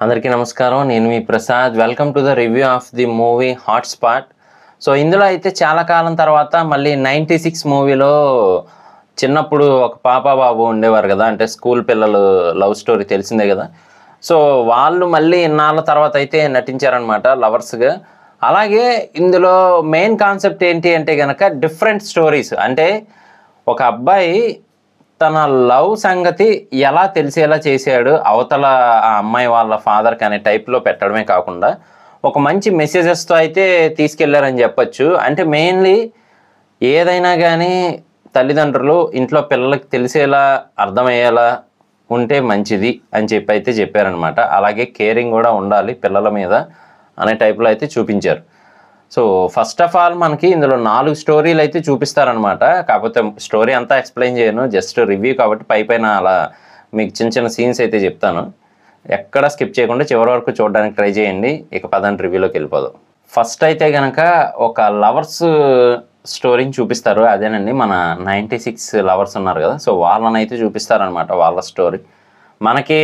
అందరికీ నమస్కారం. నేను మీ Prasad. Welcome to the review of the movie Hotspot. So ఇందులో అయితే చాలా కాలం తర్వాత మళ్ళీ 96 మూవీలో చిన్నప్పుడు ఒక పాప బాబు ఉండేవారు కదా, అంటే స్కూల్ పిల్లలు లవ్ స్టోరీ తెలిసిందే కదా. సో వాళ్ళు మళ్ళీ ఇన్నాళ్ళ తర్వాత అయితే నటించారనమాట లవర్స్గా. అలాగే ఇందులో మెయిన్ కాన్సెప్ట్ ఏంటి అంటే కనుక డిఫరెంట్ స్టోరీస్. అంటే ఒక అబ్బాయి తన లవ్ సంగతి ఎలా తెలిసేలా చేశాడు అవతల ఆ అమ్మాయి వాళ్ళ ఫాదర్కి అనే టైప్లో పెట్టడమే కాకుండా ఒక మంచి మెసేజెస్తో అయితే తీసుకెళ్లారని చెప్పచ్చు. అంటే మెయిన్లీ ఏదైనా కానీ తల్లిదండ్రులు ఇంట్లో పిల్లలకి తెలిసేలా అర్థమయ్యేలా ఉంటే మంచిది అని చెప్పి అయితే చెప్పారనమాట. అలాగే కేరింగ్ కూడా ఉండాలి పిల్లల మీద అనే టైప్లో అయితే చూపించారు. సో ఫస్ట్ ఆఫ్ ఆల్ మనకి ఇందులో 4 స్టోరీలు అయితే చూపిస్తారనమాట. కాకపోతే స్టోరీ అంతా ఎక్స్ప్లెయిన్ చేయను, జస్ట్ రివ్యూ కాబట్టి పైన అలా మీకు చిన్న చిన్న సీన్స్ అయితే చెప్తాను. ఎక్కడ స్కిప్ చేయకుండా చివరి వరకు చూడడానికి ట్రై చేయండి. ఇక పదండి రివ్యూలోకి వెళ్ళిపోదాం. ఫస్ట్ అయితే కనుక ఒక లవర్స్ స్టోరీని చూపిస్తారు. అదేనండి మన 96 లవర్స్ ఉన్నారు కదా, సో వాళ్ళని అయితే చూపిస్తారనమాట. వాళ్ళ స్టోరీ మనకి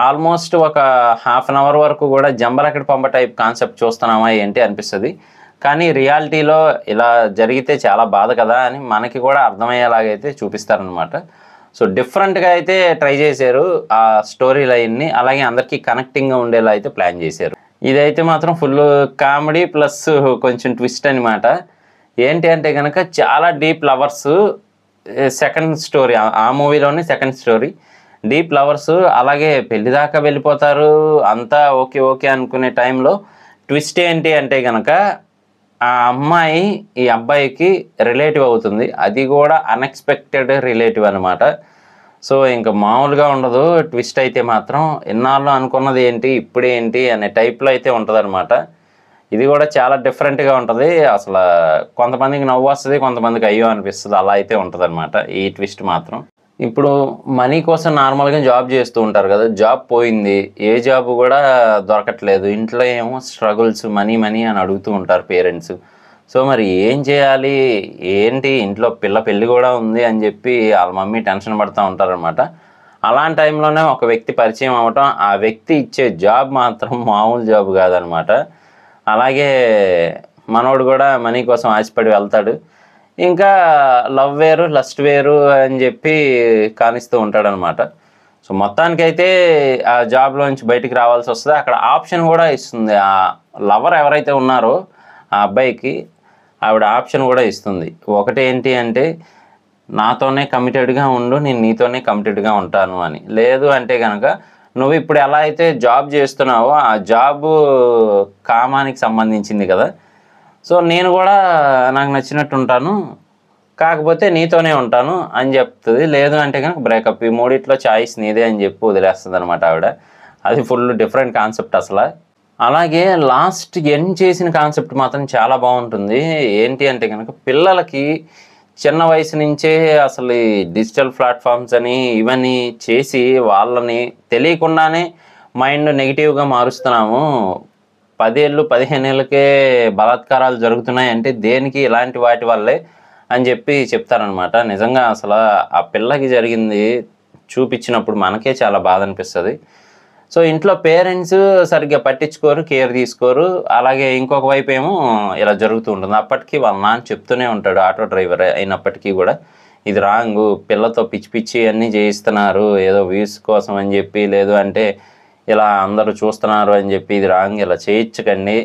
ఆల్మోస్ట్ ఒక హాఫ్ అన్ అవర్ వరకు కూడా జంబలకడి పంప టైప్ కాన్సెప్ట్ చూస్తున్నామా ఏంటి అనిపిస్తుంది. కానీ రియాలిటీలో ఇలా జరిగితే చాలా బాధ కదా అని మనకి కూడా అర్థమయ్యేలాగైతే చూపిస్తారనమాట. సో డిఫరెంట్గా అయితే ట్రై చేశారు ఆ స్టోరీ లైన్ని. అలాగే అందరికీ కనెక్టింగ్గా ఉండేలా అయితే ప్లాన్ చేశారు. ఇదైతే మాత్రం ఫుల్ కామెడీ ప్లస్ కొంచెం ట్విస్ట్ అనమాట. ఏంటి అంటే కనుక చాలా డీప్ లవర్స్. సెకండ్ స్టోరీ, ఆ మూవీలోని సెకండ్ స్టోరీ డీప్ లవర్స్. అలాగే పెళ్లి దాకా వెళ్ళిపోతారు, అంతా ఓకే ఓకే అనుకునే టైంలో ట్విస్ట్ ఏంటి అంటే కనుక ఆ అమ్మాయి ఈ అబ్బాయికి రిలేటివ్ అవుతుంది. అది కూడా అన్ఎక్స్పెక్టెడ్ రిలేటివ్ అనమాట. సో ఇంకా మామూలుగా ఉండదు ట్విస్ట్ అయితే మాత్రం. ఇన్నాళ్ళు అనుకున్నది ఏంటి ఇప్పుడేంటి అనే టైప్లో అయితే ఉంటుంది అనమాట. ఇది కూడా చాలా డిఫరెంట్గా ఉంటుంది. అసలు కొంతమందికి నవ్వు వస్తుంది, కొంతమందికి అయ్యో అనిపిస్తుంది. అలా అయితే ఉంటుంది అనమాట ఈ ట్విస్ట్ మాత్రం. ఇప్పుడు మనీ కోసం నార్మల్గా జాబ్ చేస్తూ ఉంటారు కదా, జాబ్ పోయింది, ఏ జాబ్ కూడా దొరకట్లేదు. ఇంట్లో ఏమో స్ట్రగుల్స్, మనీ మనీ అని అడుగుతూ ఉంటారు పేరెంట్స్. సో మరి ఏం చేయాలి ఏంటి, ఇంట్లో పెళ్ళి కూడా ఉంది అని చెప్పి వాళ్ళ మమ్మీ టెన్షన్ పడుతూ ఉంటారనమాట. అలాంటి టైంలోనే ఒక వ్యక్తి పరిచయం అవ్వటం, ఆ వ్యక్తి ఇచ్చే జాబ్ మాత్రం మామూలు జాబ్ కాదనమాట. అలాగే మనోడు కూడా మనీ కోసం ఆశపడి వెళ్తాడు. ఇంకా లవ్ వేరు లస్ట్ వేరు అని చెప్పి కానిస్తూ ఉంటాడనమాట. సో మొత్తానికైతే ఆ జాబ్లోంచి బయటికి రావాల్సి వస్తుంది. అక్కడ ఆప్షన్ కూడా ఇస్తుంది. ఆ లవర్ ఎవరైతే ఉన్నారో ఆ అబ్బాయికి ఆవిడ ఆప్షన్ కూడా ఇస్తుంది. ఒకటి ఏంటి అంటే నాతోనే కమిటెడ్గా ఉండు, నేను నీతోనే కమిటెడ్గా ఉంటాను అని. లేదు అంటే కనుక నువ్వు ఇప్పుడు ఎలా అయితే జాబ్ చేస్తున్నావో ఆ జాబు కామానికి సంబంధించింది కదా, సో నేను కూడా నాకు నచ్చినట్టు ఉంటాను, కాకపోతే నీతోనే ఉంటాను అని చెప్తుంది. లేదు అంటే కనుక బ్రేకప్. ఈ మూడిట్లో చాయిస్ నీదే అని చెప్పి వదిలేస్తుంది అనమాట ఆవిడ. అది ఫుల్ డిఫరెంట్ కాన్సెప్ట్ అసలు. అలాగే లాస్ట్ ఎండ్ చేసిన కాన్సెప్ట్ మాత్రం చాలా బాగుంటుంది. ఏంటి అంటే కనుక పిల్లలకి చిన్న వయసు నుంచే అసలు ఈ డిజిటల్ ప్లాట్ఫామ్స్ అని ఇవన్నీ చేసి వాళ్ళని తెలియకుండానే మైండ్ నెగిటివ్గా మారుస్తున్నాము. 10 ఏళ్ళు 15 ఏళ్ళకే బలాత్కారాలు జరుగుతున్నాయి అంటే దేనికి, ఇలాంటి వాటి వల్లే అని చెప్పి చెప్తారనమాట. నిజంగా అసలు ఆ పిల్లకి జరిగింది చూపించినప్పుడు మనకే చాలా బాధ అనిపిస్తుంది. సో ఇంట్లో పేరెంట్స్ సరిగ్గా పట్టించుకోరు, కేర్ తీసుకోరు. అలాగే ఇంకొక వైపు ఏమో ఇలా జరుగుతూ ఉంటుంది. అప్పటికి వాళ్ళ నాన్న చెప్తూనే ఉంటాడు, ఆటో డ్రైవర్ అయినప్పటికీ కూడా ఇది రాంగు, పిల్లతో పిచ్చి పిచ్చి అన్నీ చేయిస్తున్నారు ఏదో వ్యూస్ కోసం అని చెప్పి, లేదు అంటే ఇలా అందరూ చూస్తున్నారు అని చెప్పి ఇది రాంగ్, ఇలా చేయించకండి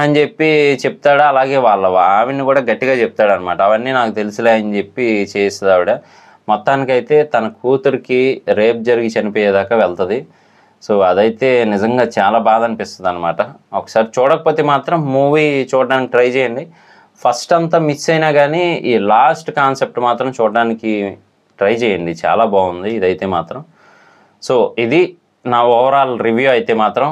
అని చెప్పి చెప్తాడు. అలాగే వాళ్ళ ఆవిడని కూడా గట్టిగా చెప్తాడు అనమాట. అవన్నీ నాకు తెలుసులే అని చెప్పి చేస్తుంది ఆవిడ. మొత్తానికైతే తన కూతురికి రేప్ జరిగి చనిపోయేదాకా వెళ్తుంది. సో అదైతే నిజంగా చాలా బాధ అనిపిస్తుంది అనమాట. ఒకసారి చూడకపోతే మాత్రం మూవీ చూడడానికి ట్రై చేయండి. ఫస్ట్ అంతా మిస్ అయినా కానీ ఈ లాస్ట్ కాన్సెప్ట్ మాత్రం చూడడానికి ట్రై చేయండి, చాలా బాగుంది ఇదైతే మాత్రం. సో ఇది నా ఓవరాల్ రివ్యూ అయితే మాత్రం.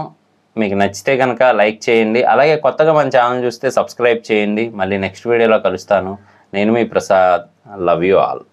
మీకు నచ్చితే కనుక లైక్ చేయండి. అలాగే కొత్తగా మన ఛానల్ చూస్తే సబ్స్క్రైబ్ చేయండి. మళ్ళీ నెక్స్ట్ వీడియోలో కలుస్తాను. నేను మీ ప్రసాద్. Love you all.